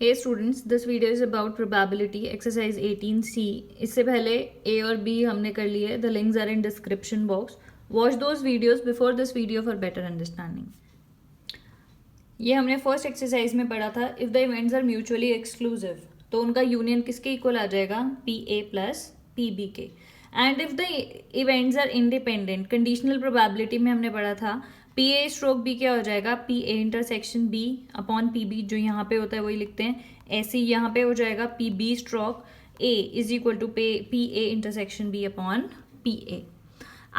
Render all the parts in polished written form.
Hey students, this video is about probability exercise 18C. इससे पहले A और B हमने कर लिए. The links are in description box. Watch those videos before this video for better understanding. ये हमने first exercise में पढ़ा था. If the events are mutually exclusive, तो उनका यूनियन किसके इक्वल आ जाएगा? PA प्लस PB के. And if the events are independent, conditional probability में हमने पढ़ा था पी ए स्ट्रोक बी क्या हो जाएगा? P A intersection B upon P B, जो यहाँ पे होता है वही लिखते हैं. ऐसे ही यहाँ पे हो जाएगा P B stroke A is equal to P A intersection B upon P A.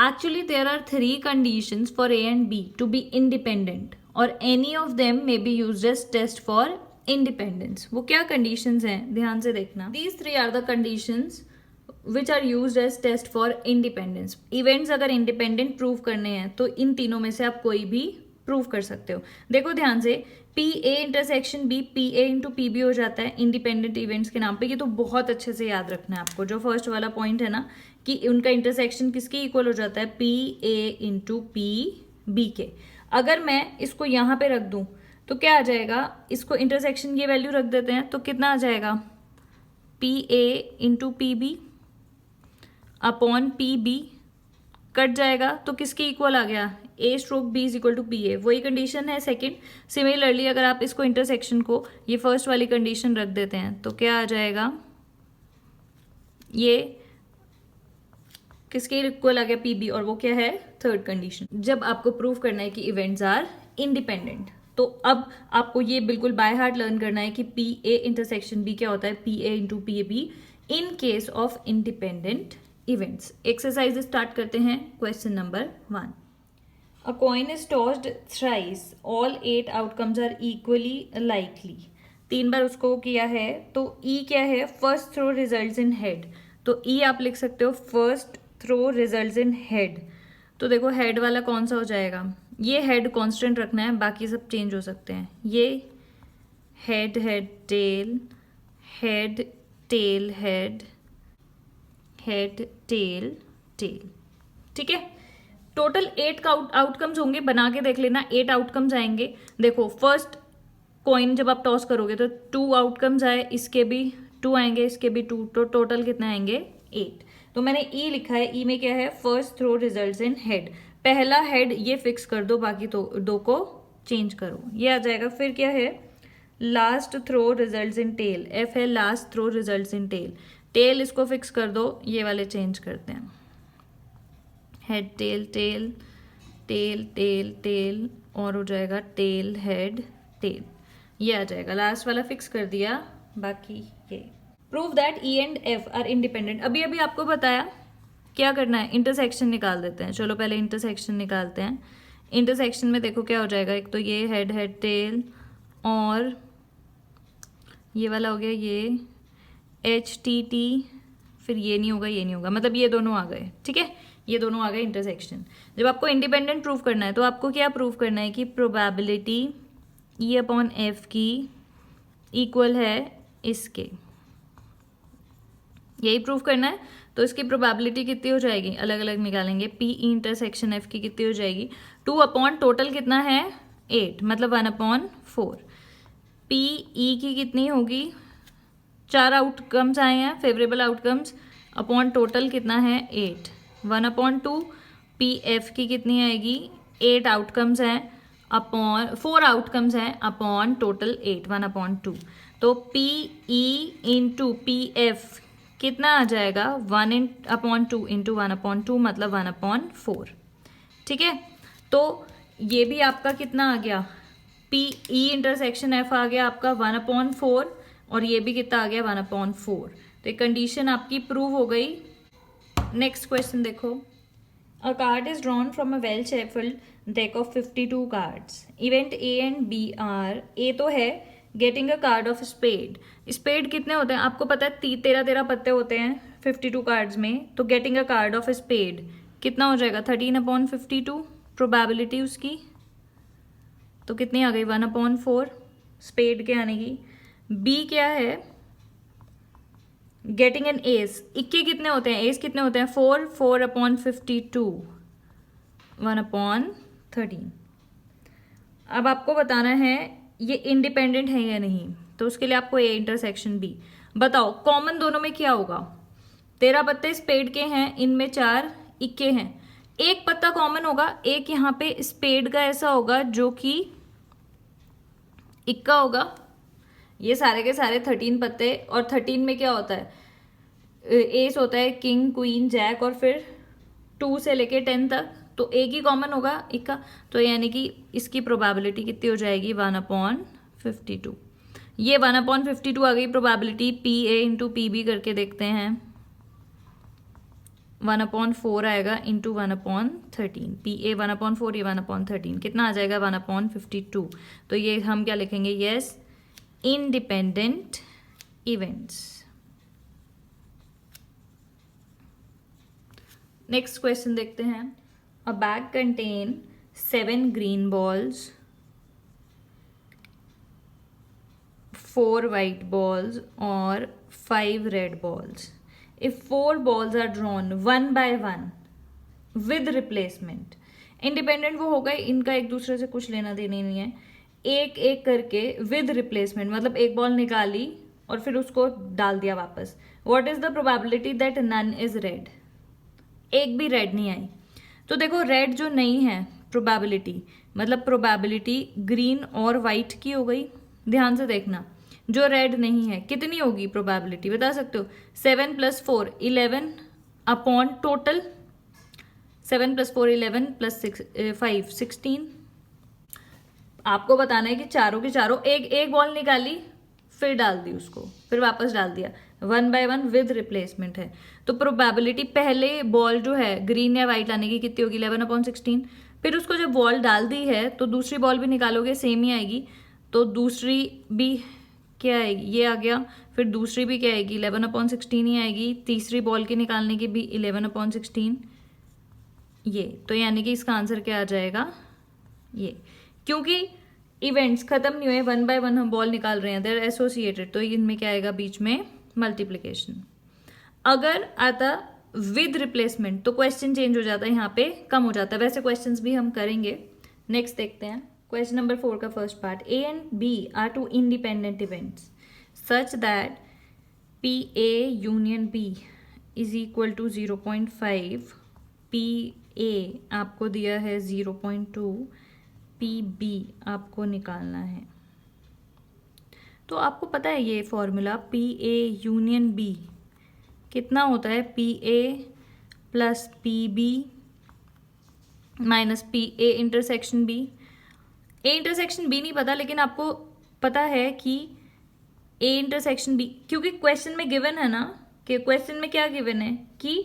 Actually there are 3 conditions for A and B to be independent और any of them may be used as test for independence. वो क्या conditions हैं? ध्यान से देखना. These 3 are the conditions which are use as test for independence. Events अगर independent prove करने हैं तो इन तीनों में से आप कोई भी प्रूव कर सकते हो. देखो ध्यान से, P A intersection B P A into P B हो जाता है इंडिपेंडेंट इवेंट्स के नाम पे. ये तो बहुत अच्छे से याद रखना है आपको. जो फर्स्ट वाला पॉइंट है ना कि उनका इंटरसेक्शन किसके इक्वल हो जाता है? P A into P B के. अगर मैं इसको यहाँ पे रख दूं तो क्या आ जाएगा? इसको इंटरसेक्शन की वैल्यू रख देते हैं तो कितना आ जाएगा? P A into P B upon P B cut जाएगा तो किसके इक्वल आ गया? A stroke B is equal to P A. वही कंडीशन है सेकंड. सिमिलरली अगर आप इसको इंटरसेक्शन को ये फर्स्ट वाली कंडीशन रख देते हैं तो क्या आ जाएगा? ये किसके इक्वल आ गया? P B. और वो क्या है? Third condition. जब आपको प्रूव करना है कि इवेंट्स आर इंडिपेंडेंट तो अब आपको ये बिल्कुल बाय हार्ट लर्न करना है कि पी ए इंटरसेक्शन बी क्या होता है? P A into P B in case of independent events. Exercise start करते हैं. Question number 1. A coin is tossed thrice, all 8 outcomes are equally likely. 3 बार उसको किया है तो ई क्या है? First throw results in head. तो ई आप लिख सकते हो first throw results in head. तो देखो हेड वाला कौन सा हो जाएगा? ये हेड कांस्टेंट रखना है, बाकी सब चेंज हो सकते हैं. ये head head tail head tail head head tail tail. ठीक है. टोटल 8 का आउटकम्स होंगे. बना के देख लेना. 8 आउटकम्स आएंगे. देखो फर्स्ट कॉइन जब आप टॉस करोगे तो 2 आउटकम्स आए, इसके भी 2 आएंगे, इसके भी 2, तो टोटल कितने आएंगे? 8. तो मैंने ई लिखा है. ई में क्या है? First throw results in head. पहला हेड ये फिक्स कर दो, बाकी तो 2 को चेंज करो. ये आ जाएगा. फिर क्या है? Last throw results in tail. F है last throw results in tail. Tail इसको फिक्स कर दो, ये वाले चेंज करते हैं. Head tail tail tail tail tail और हो जाएगा टेल हेड टेल. ये आ जाएगा. लास्ट वाला फिक्स कर दिया, बाकी ये. Prove that E and F R independent. अभी अभी आपको बताया क्या करना है. इंटरसेक्शन निकाल देते हैं. चलो पहले इंटरसेक्शन निकालते हैं. इंटरसेक्शन में देखो क्या हो जाएगा. एक तो ये हेड हेड टेल और ये वाला हो गया ये एच टी टी. फिर ये नहीं होगा, ये नहीं होगा, मतलब ये दोनों आ गए. ठीक है, ये दोनों आ गए इंटरसेक्शन. जब आपको इंडिपेंडेंट प्रूव करना है तो आपको क्या प्रूव करना है कि प्रोबेबिलिटी ई अपॉन एफ की इक्वल है इसके. यही प्रूव करना है. तो इसकी प्रोबेबिलिटी कितनी हो जाएगी? अलग अलग निकालेंगे. पी ई इंटरसेक्शन एफ की कितनी हो जाएगी? 2 अपॉन टोटल कितना है? 8, मतलब 1 अपॉन 4. पी ई की कितनी होगी? 4 आउटकम्स आए हैं, फेवरेबल आउटकम्स, अपॉन टोटल कितना है? 8. 1 अपॉन 2. पी एफ की कितनी आएगी? 8 आउटकम्स हैं अपॉन 4 आउटकम्स हैं अपॉन टोटल 8, 1 अपॉन 2. तो P E into P F कितना आ जाएगा? 1 अपॉन 2 इंटू 1 अपॉन 2, मतलब 1 अपॉन 4. ठीक है. तो ये भी आपका कितना आ गया? पी ई इंटरसेक्शन एफ आ गया आपका 1 अपॉन 4 और ये भी कितना आ गया? 1 अपॉन 4. तो एक कंडीशन आपकी प्रूव हो गई. नेक्स्ट क्वेश्चन देखो. A card is drawn from a well shuffled deck of 52 cards. Event A and B are. A तो है getting a card of spade. Spade कितने होते हैं आपको पता है? 13 पत्ते होते हैं 52 कार्ड्स में. तो getting a card of spade कितना हो जाएगा? 13 अपॉन 52 प्रोबेबिलिटी उसकी. तो कितनी आ गई? 1 अपॉन 4 स्पेड के आने की. बी क्या है? Getting an S. इक्के कितने होते हैं? एस कितने होते हैं? 4. 4 अपॉन 52 1 अपॉन 13. अब आपको बताना है ये इंडिपेंडेंट है या नहीं. तो उसके लिए आपको ए इंटरसेक्शन बी। बताओ कॉमन दोनों में क्या होगा? 13 पत्ते स्पेड के हैं, इनमें 4 इक्के हैं, एक पत्ता कॉमन होगा, एक यहाँ पे स्पेड का ऐसा होगा जो कि इक्का होगा। ये सारे के सारे 13 पत्ते, और 13 में क्या होता है? एस होता है, किंग क्वीन जैक, और फिर 2 से लेके 10 तक, तो एक ही कॉमन होगा इक्का। तो यानी कि इसकी प्रोबेबिलिटी कितनी हो जाएगी? 1/52। ये 1/52 आ गई probability. P A into P B करके देखते हैं। 1/4 आएगा इंटू 1/13। पी ए 1/4, ये 1/13, कितना आ जाएगा? 1/52। तो ये हम क्या लिखेंगे? Yes, independent events. Next question देखते हैं। अ bag contain 7 green balls, 4 white balls और 5 red balls. If 4 balls are drawn one by one with replacement, independent वो होगा, इनका एक दूसरे से कुछ लेना देना नहीं है, एक एक करके विद रिप्लेसमेंट, मतलब एक बॉल निकाली और फिर उसको डाल दिया वापस। What is the probability that none is red? एक भी रेड नहीं आई। तो देखो रेड जो नहीं है प्रोबेबिलिटी, मतलब प्रोबेबिलिटी ग्रीन और वाइट की हो गई। ध्यान से देखना, जो रेड नहीं है कितनी होगी प्रोबेबिलिटी, बता सकते हो? 7 + 4 11 अपॉन टोटल 7 + 4 11 + 5 16। आपको बताना है कि चारों के चारों एक बॉल निकाली, फिर डाल दी उसको, फिर वापस डाल दिया, 1 by 1 विद रिप्लेसमेंट है। तो प्रोबेबिलिटी पहले बॉल जो है ग्रीन या वाइट लाने की कितनी होगी? 11/16। फिर उसको जब बॉल डाल दी है तो दूसरी बॉल भी निकालोगे, सेम ही आएगी। तो दूसरी भी क्या आएगी? ये आ गया। फिर दूसरी भी क्या आएगी? 11/16 ही आएगी। तीसरी बॉल के निकालने की भी 11/16 ये। तो यानी कि इसका आंसर क्या आ जाएगा? ये। क्योंकि इवेंट्स खत्म नहीं हुए, 1 by 1 हम बॉल निकाल रहे हैं, देयर एसोसिएटेड, तो इनमें क्या आएगा? बीच में मल्टीप्लिकेशन। अगर आता विद रिप्लेसमेंट तो क्वेश्चन चेंज हो जाता है, यहाँ पे कम हो जाता है। वैसे क्वेश्चंस भी हम करेंगे। नेक्स्ट देखते हैं क्वेश्चन नंबर 4 का first part. A and B are 2 independent events such that P A union B is equal to 0.5। P A आपको दिया है 0.2, पी बी आपको निकालना है। तो आपको पता है ये formula, P A union B कितना होता है? P A plus P B minus P A intersection B. A intersection B नहीं पता, लेकिन आपको पता है कि ए इंटरसेक्शन बी, क्योंकि क्वेश्चन में गिवन है ना, कि क्वेश्चन में क्या गिवन है कि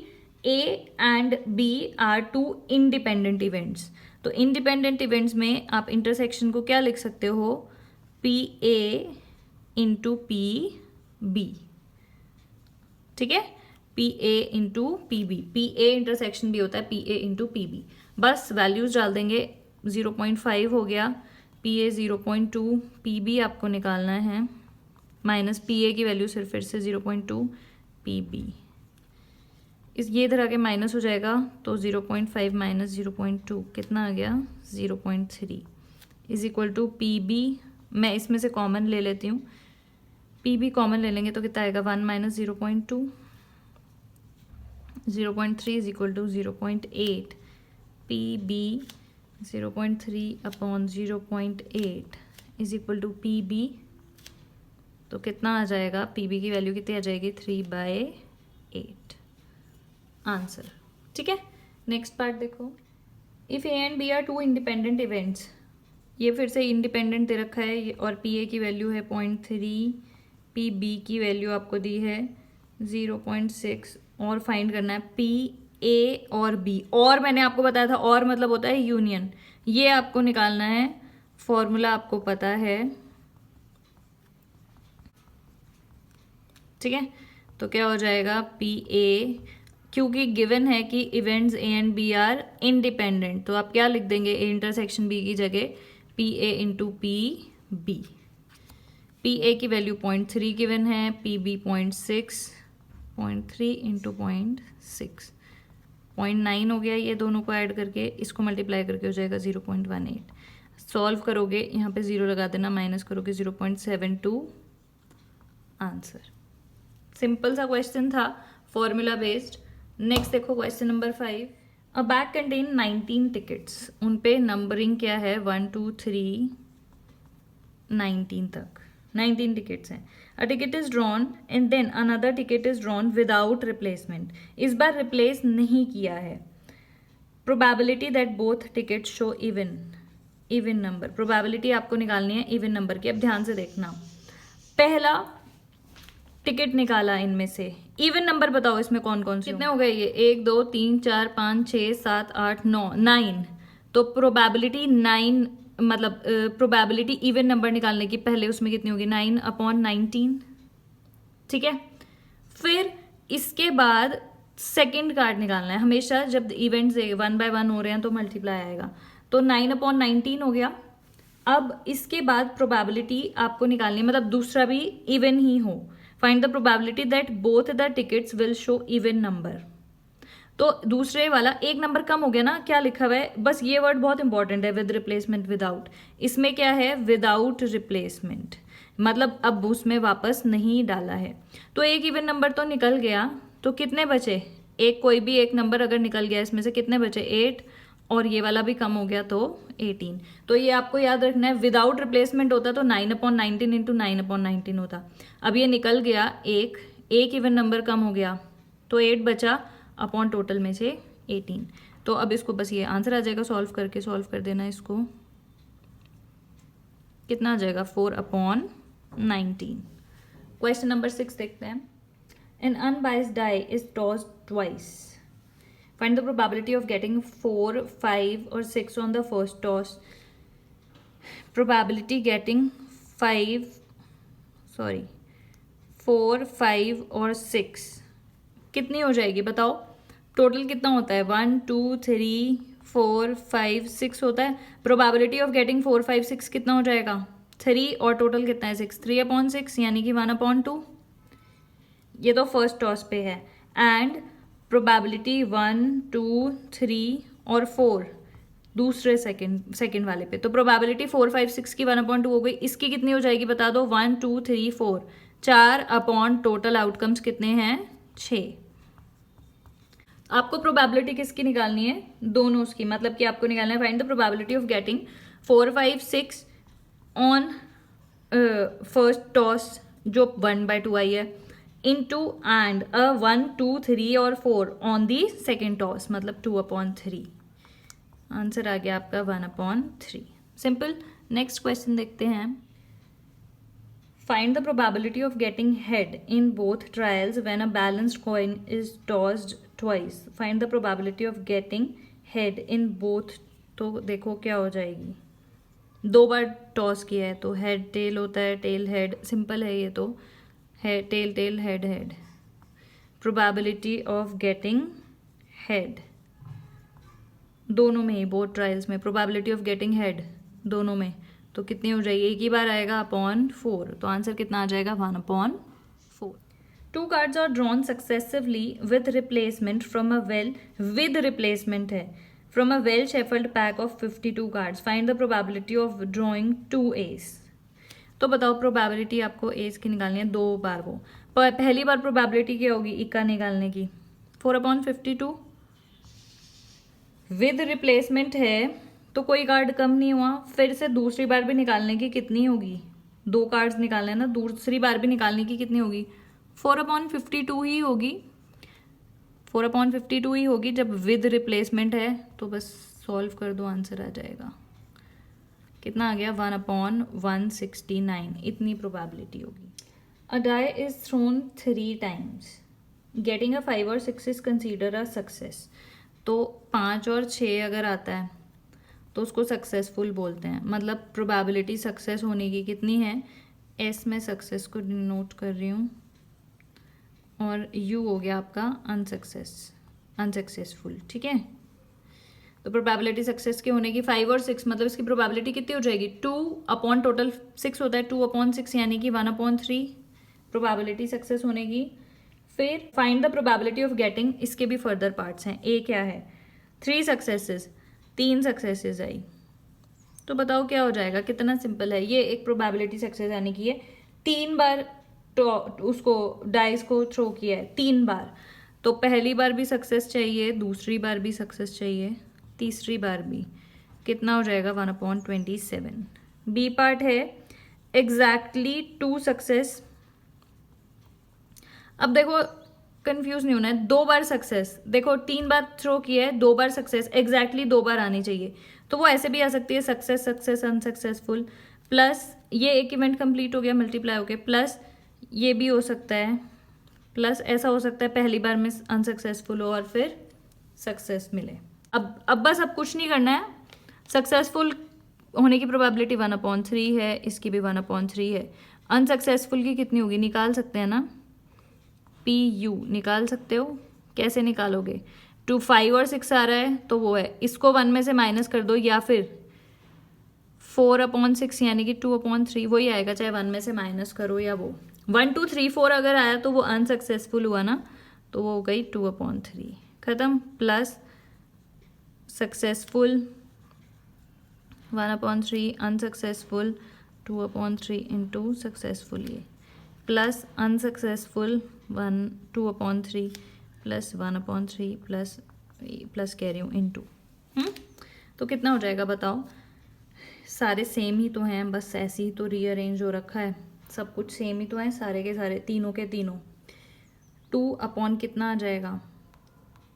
A and B are 2 independent events. तो इंडिपेंडेंट इवेंट्स में आप इंटरसेक्शन को क्या लिख सकते हो? P A into P B. ठीक है, P A into P B. P A intersection भी होता है P A into P B. बस वैल्यूज डाल देंगे। 0.5 हो गया, पी ए 0.2, पी बी आपको निकालना है, माइनस पी ए की वैल्यू सिर्फ फिर से 0.2, पी बी इस ये इधर आके माइनस हो जाएगा, तो 0.5 माइनस 0.2 कितना आ गया? 0.3 is equal to P B. मैं इसमें से कॉमन ले लेती हूँ, पी बी कॉमन ले लेंगे तो कितना आएगा? 1 minus 0.2, 0.3 is equal to 0.8। P B 0.3 upon 0.8 is equal to P B. तो कितना आ जाएगा? पी बी की वैल्यू कितनी आ जाएगी? 3/8 आंसर। ठीक है, नेक्स्ट पार्ट देखो। If A and B are 2 independent events, ये फिर से इंडिपेंडेंट दे रखा है, और पी ए की वैल्यू है 0.3, पी बी की वैल्यू आपको दी है 0.6, और फाइंड करना है पी ए और बी। और मैंने आपको बताया था, और मतलब होता है यूनियन, ये आपको निकालना है। फॉर्मूला आपको पता है, ठीक है। तो क्या हो जाएगा? पी ए, क्योंकि गिवन है कि events A and B are independent, तो आप क्या लिख देंगे? ए इंटरसेक्शन बी की जगह P A into P B. P A की वैल्यू 0.3 गिवन है, पी बी 0.6, 0.3 इंटू 0.6 0.9 हो गया। ये दोनों को ऐड करके इसको मल्टीप्लाई करके हो जाएगा 0.18। सॉल्व करोगे, यहाँ पे 0 लगा देना, माइनस करोगे 0.72, आंसर। सिंपल सा क्वेश्चन था, फॉर्मूला बेस्ड। नेक्स्ट देखो क्वेश्चन नंबर 5। अ बैग कंटेन 19 टिकट्स, उन पे नंबरिंग क्या है 1 2 3 19 तक, 19 टिकट्स हैं। A ticket is drawn and then another ticket is drawn without replacement, इस बार रिप्लेस नहीं किया है। Probability that both ticket show even number, probability आपको निकालनी है इवन नंबर की। अब ध्यान से देखना, पहला टिकट निकाला, इनमें से इवन नंबर बताओ इसमें कौन कौन से कितने हो गए ये 1 2 3 4 5 6 7 8 9 9। तो प्रोबेबिलिटी 9, मतलब प्रोबेबिलिटी इवन नंबर निकालने की पहले उसमें कितनी होगी 9/19, ठीक है। फिर इसके बाद सेकंड कार्ड निकालना है। हमेशा जब इवेंट्स 1 बाय 1 हो रहे हैं तो मल्टीप्लाई आएगा, तो 9/19 हो गया। अब इसके बाद प्रोबेबिलिटी आपको निकालनी है, मतलब दूसरा भी इवन ही हो। Find the probability that both the tickets will show even number. तो दूसरे वाला एक नंबर कम हो गया ना, क्या लिखा हुआ है, बस ये वर्ड बहुत इंपॉर्टेंट है, विद रिप्लेसमेंट विदाउट। इसमें क्या है, विदाउट रिप्लेसमेंट, मतलब अब उसमें वापस नहीं डाला है। तो एक इवन नंबर तो निकल गया, तो कितने बचे, एक कोई भी एक नंबर अगर निकल गया इसमें से कितने बचे 8, और ये वाला भी कम हो गया तो 18। तो ये आपको याद रखना है, विदाउट रिप्लेसमेंट होता तो 9/19 इंटू 9/19 होता। अब ये निकल गया एक इवन नंबर कम हो गया तो 8 बचा अपॉन टोटल में से 18। तो अब इसको बस ये आंसर आ जाएगा, सॉल्व कर देना इसको, कितना आ जाएगा 4/19। क्वेश्चन नंबर 6 देखते हैं। An unbiased die is tossed twice, find the probability of getting 4 5 or 6 on the first toss। probability getting 4 5 और 6 कितनी हो जाएगी बताओ, टोटल कितना होता है 1 2 3 4 5 6 होता है। प्रोबेबिलिटी ऑफ गेटिंग 4 5 6 कितना हो जाएगा 3, और टोटल कितना है 6, 3/6 यानी कि 1/2। ये तो फर्स्ट टॉस पे है। एंड प्रोबेबिलिटी 1 2 3 और 4 दूसरे सेकंड वाले पे, तो प्रोबेबिलिटी 4 5 6 की 1/2 हो गई। इसकी कितनी हो जाएगी बता दो, 1 2 3 4 4 अपॉन टोटल आउटकम्स कितने हैं 6। आपको प्रोबेबिलिटी किसकी निकालनी है, दोनों की, मतलब कि आपको निकालना है find the probability of getting 4 5 6 on first toss जो 1/2 आई है, into and 1 2 3 और 4 on the second toss, मतलब 2/3। आंसर आ गया आपका 1/3। सिंपल। नेक्स्ट क्वेश्चन देखते हैं। Find the probability of getting head in both trials when a balanced coin is tossed twice. Find the probability of getting head in both, तो देखो क्या हो जाएगी, 2 बार टॉस किया है तो हेड टेल होता है, टेल हेड, सिंपल है ये तो, है tail tail head head. Probability of getting head दोनों में ही, बोथ ट्रायल्स में प्रोबेबिलिटी ऑफ गेटिंग हेड दोनों में, तो कितनी हो जाएगी, एक ही बार आएगा /4, तो आंसर कितना आ जाएगा 1/4। 2 cards are drawn successively with replacement from a well, with replacement है, from a well shuffled pack of 52 cards. Find the probability of drawing 2 aces. तो बताओ प्रोबेबिलिटी आपको एज की निकालनी है 2 बार को। पहली बार प्रोबेबिलिटी क्या होगी इक्का निकालने की, 4/52। विद रिप्लेसमेंट है तो कोई कार्ड कम नहीं हुआ, फिर से दूसरी बार भी निकालने की कितनी होगी, 2 कार्ड्स निकालने ना, दूसरी बार भी निकालने की कितनी होगी 4/52 ही होगी, 4/52 ही होगी जब विद रिप्लेसमेंट है। तो बस सॉल्व कर दो, आंसर आ जाएगा, कितना आ गया 1/169, इतनी प्रोबेबिलिटी होगी। A die is thrown 3 times, getting a 5 और 6 इज कंसीडर अ सक्सेस। तो 5 और 6 अगर आता है तो उसको सक्सेसफुल बोलते हैं, मतलब प्रोबेबिलिटी सक्सेस होने की कितनी है, एस में सक्सेस को नोट कर रही हूँ, और यू हो गया आपका अनसक्सेसफुल, ठीक है। तो प्रोबेबिलिटी सक्सेस के होने की 5 और 6, मतलब इसकी प्रोबेबिलिटी कितनी हो जाएगी 2 अपॉन टोटल 6 होता है, 2/6 यानी कि 1/3 प्रोबेबिलिटी सक्सेस होने की। फिर find the probability of getting, इसके भी फर्दर पार्ट्स हैं। ए क्या है 3 सक्सेसेस, 3 सक्सेसेस आई, तो बताओ क्या हो जाएगा, कितना सिंपल है ये, एक प्रोबेबिलिटी सक्सेस आने की है, 3 बार तो उसको डाइस को थ्रो किया है 3 बार, तो पहली बार भी सक्सेस चाहिए, दूसरी बार भी सक्सेस चाहिए, तीसरी बार भी। कितना हो जाएगा 1/27। बी पार्ट है एग्जैक्टली 2 सक्सेस। अब देखो कंफ्यूज नहीं होना है, 2 बार सक्सेस, देखो 3 बार थ्रो किया है, 2 बार सक्सेस, एग्जैक्टली 2 बार आनी चाहिए, तो वो ऐसे भी आ सकती है सक्सेस सक्सेस अनसक्सेसफुल, प्लस ये एक इवेंट कंप्लीट हो गया मल्टीप्लाई हो गया, प्लस ये भी हो सकता है, प्लस ऐसा हो सकता है पहली बार में अनसक्सेसफुल हो और फिर सक्सेस मिले। अब बस अब कुछ नहीं करना है, सक्सेसफुल होने की प्रोबेबिलिटी 1/3 है, इसकी भी 1/3 है, अनसक्सेसफुल की कितनी होगी निकाल सकते हैं ना, PU निकाल सकते हो, कैसे निकालोगे, 2 5 और 6 आ रहा है तो वो है, इसको 1 में से माइनस कर दो, या फिर 4/6 यानी कि 2/3 वही आएगा, चाहे 1 में से माइनस करो या वो 1 2 3 4 अगर आया तो वो अनसक्सेसफुल हुआ ना, तो वो हो गई 2/3 खत्म, plus successful 1/3 unsuccessful 2/3 into successful, ये प्लस अनसक्सेसफुल 2/3 प्लस 1/3 प्लस कह रही हूँ इंटू। तो कितना हो जाएगा बताओ, सारे सेम ही तो हैं, बस ऐसे ही तो रीअरेंज हो रखा है, सब कुछ सेम ही तो है सारे के सारे, तीनों के तीनों। 2 कितना आ जाएगा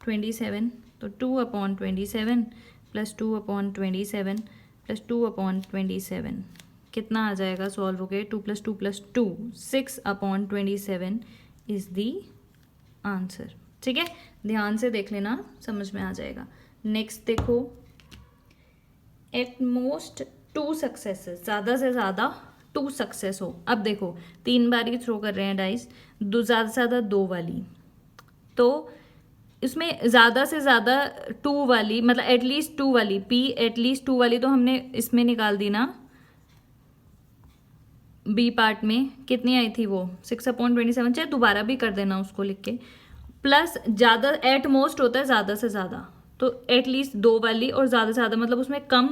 27, तो 2/27 प्लस 2/27 प्लस 2/27 कितना आ जाएगा सॉल्व हो गए, 2 + 2 + 2 6/27 इज दी आंसर। ठीक है, ध्यान से देख लेना, समझ में आ जाएगा। नेक्स्ट देखो, एट मोस्ट 2 सक्सेसेस, ज़्यादा से ज़्यादा 2 सक्सेस हो। अब देखो 3 बार ही थ्रो कर रहे हैं डाइस, ज़्यादा से ज़्यादा 2 वाली, तो इसमें ज़्यादा से ज़्यादा 2 वाली मतलब एटलीस्ट 2 वाली, P एटलीस्ट 2 वाली तो हमने इसमें निकाल दी ना, बी पार्ट में कितनी आई थी वो 6/27, चाहे दोबारा भी कर देना उसको लिख के, प्लस ज़्यादा एट मोस्ट होता है ज़्यादा से ज़्यादा, तो एटलीस्ट 2 वाली और ज़्यादा से ज़्यादा मतलब उसमें कम,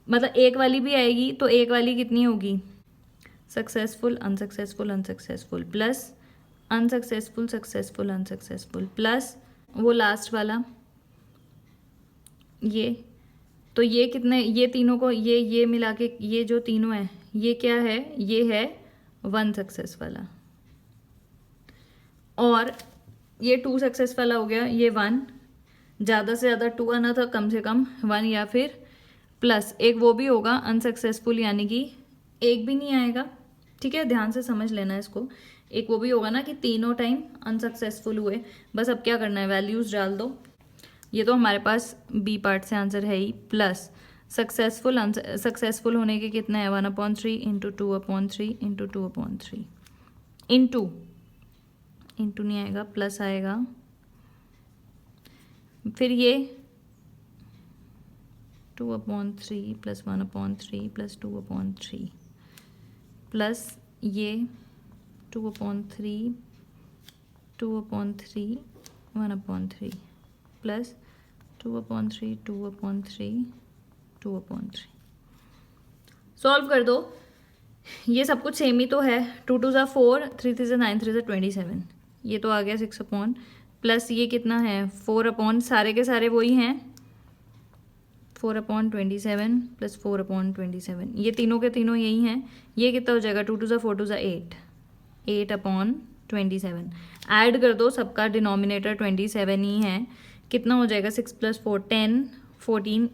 मतलब 1 वाली भी आएगी, तो 1 वाली कितनी होगी successful unsuccessful unsuccessful plus unsuccessful successful unsuccessful plus वो लास्ट वाला ये, तो ये कितने, ये तीनों को ये मिला के ये जो तीनों है ये क्या है, ये है 1 सक्सेस वाला, और ये 2 सक्सेस वाला हो गया, ये 1, ज़्यादा से ज़्यादा 2 आना था, कम से कम 1, या फिर प्लस एक वो भी होगा अनसक्सेसफुल यानी कि एक भी नहीं आएगा। ठीक है, ध्यान से समझ लेना इसको, एक वो भी होगा ना कि तीनों टाइम अनसक्सेसफुल हुए। बस अब क्या करना है, वैल्यूज डाल दो, ये तो हमारे पास बी पार्ट से आंसर है ही, प्लस सक्सेसफुल होने के कितना है 1/3 इंटू 2/3 इंटू 2/3 इंटू नहीं आएगा, प्लस आएगा, फिर ये 2/3 प्लस 1/3 प्लस 2/3 प्लस ये 2/3 2/3 1/3 प्लस 2/3 2/3 2/3। सॉल्व कर दो, ये सब कुछ सेम ही तो है, 2 2 ज़ा 4 3 3 ज़ा 9 3 ज़ा 27, ये तो आ गया 6 प्लस ये कितना है 4 सारे के सारे वही हैं 4/27 प्लस 4/27, ये तीनों के तीनों यही हैं, ये कितना हो जाएगा 2 2 ज़ा 4 2 ज़ा 8 8/27, ऐड कर दो, सबका डिनोमिनेटर 27 ही है, कितना हो जाएगा 6 + 4 10 14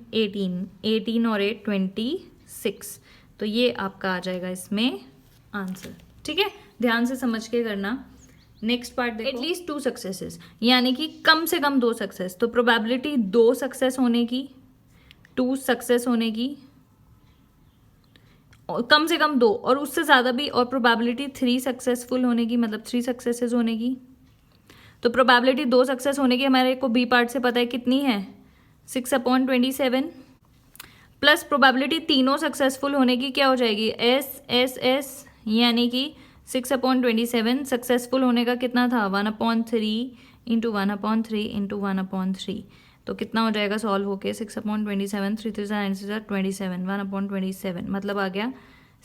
18 और 8 26, तो ये आपका आ जाएगा इसमें आंसर। ठीक है, ध्यान से समझ के करना। नेक्स्ट पार्ट देखो, एटलीस्ट 2 सक्सेसेस यानी कि कम से कम 2 सक्सेस, तो प्रोबेबिलिटी 2 सक्सेस होने की, 2 सक्सेस होने की, और कम से कम 2 और उससे ज़्यादा भी, और प्रोबेबिलिटी 3 सक्सेसफुल होने की मतलब 3 सक्सेसेस होने की। तो प्रोबेबिलिटी 2 सक्सेस होने की हमारे को बी पार्ट से पता है कितनी है 6/27, प्लस प्रोबेबिलिटी तीनों सक्सेसफुल होने की क्या हो जाएगी S यानी कि 6/27 सक्सेसफुल होने का कितना था 1/3 इंटू 1/3 इंटू 1/3, तो कितना हो जाएगा सॉल्व होके 6/27 3 3 9 27 1/27, मतलब आ गया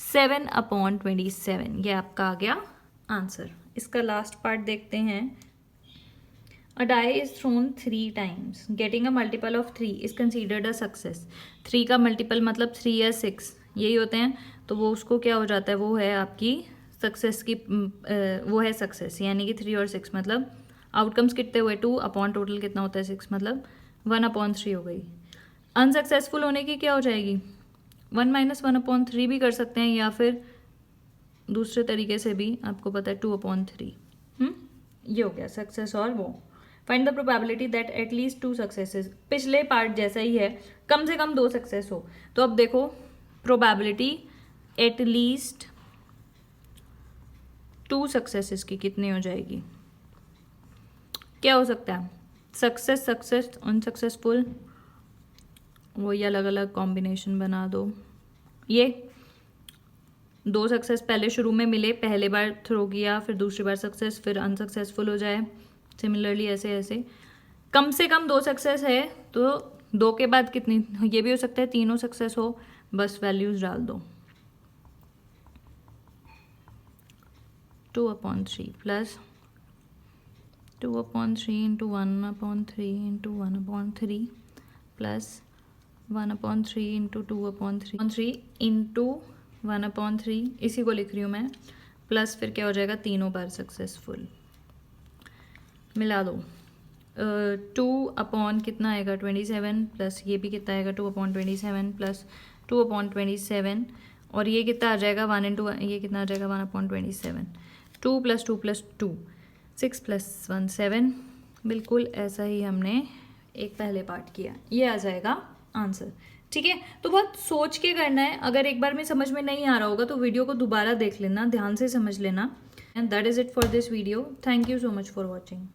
7/27, ये आपका आ गया आंसर। इसका लास्ट पार्ट देखते हैं। A die is thrown 3 times. Getting a multiple of 3 is considered a success. 3 का मल्टीपल मतलब 3 या 6 यही होते हैं, तो वो उसको क्या हो जाता है, वो है आपकी सक्सेस की, वो है सक्सेस। यानी कि 3 और 6 मतलब आउटकम्स कितने हुए 2 अपॉन टोटल कितना होता है 6 मतलब 1/3 हो गई। अनसक्सेसफुल होने की क्या हो जाएगी 1 - 1/3 भी कर सकते हैं, या फिर दूसरे तरीके से भी आपको पता है 2/3। ये हो गया सक्सेस और वो। Find the probability that at least 2 successes. पिछले पार्ट जैसा ही है, कम से कम 2 सक्सेस हो। तो अब देखो प्रोबेबिलिटी एटलीस्ट 2 सक्सेसेस की कितनी हो जाएगी, क्या हो सकता है, सक्सेस सक्सेस अनसक्सेसफुल, वही अलग अलग कॉम्बिनेशन बना दो। ये 2 सक्सेस पहले शुरू में मिले, पहले बार थ्रो किया, फिर दूसरी बार सक्सेस, फिर अनसक्सेसफुल हो जाए। सिमिलरली ऐसे ऐसे कम से कम 2 सक्सेस है, तो 2 के बाद कितनी, ये भी हो सकता है 3 सक्सेस हो। बस वैल्यूज डाल दो 2/3 plus 2/3 into 1/3 into 1/3 plus 1/3 into 2/3 into 1/3, इसी को लिख रही हूँ मैं, प्लस फिर क्या हो जाएगा 3 बार सक्सेसफुल। मिला दो 2 कितना आएगा 27 प्लस ये भी कितना आएगा 2/27 प्लस 2/27, और ये कितना आ जाएगा 1 इंटू ये कितना आ जाएगा 1/27। 2 + 2 + 2 6 + 1 7। बिल्कुल ऐसा ही हमने एक पहले पार्ट किया, ये आ जाएगा आंसर। ठीक है, तो बहुत सोच के करना है। अगर एक बार में समझ में नहीं आ रहा होगा तो वीडियो को दोबारा देख लेना, ध्यान से समझ लेना। And that is it for this video. Thank you so much for watching.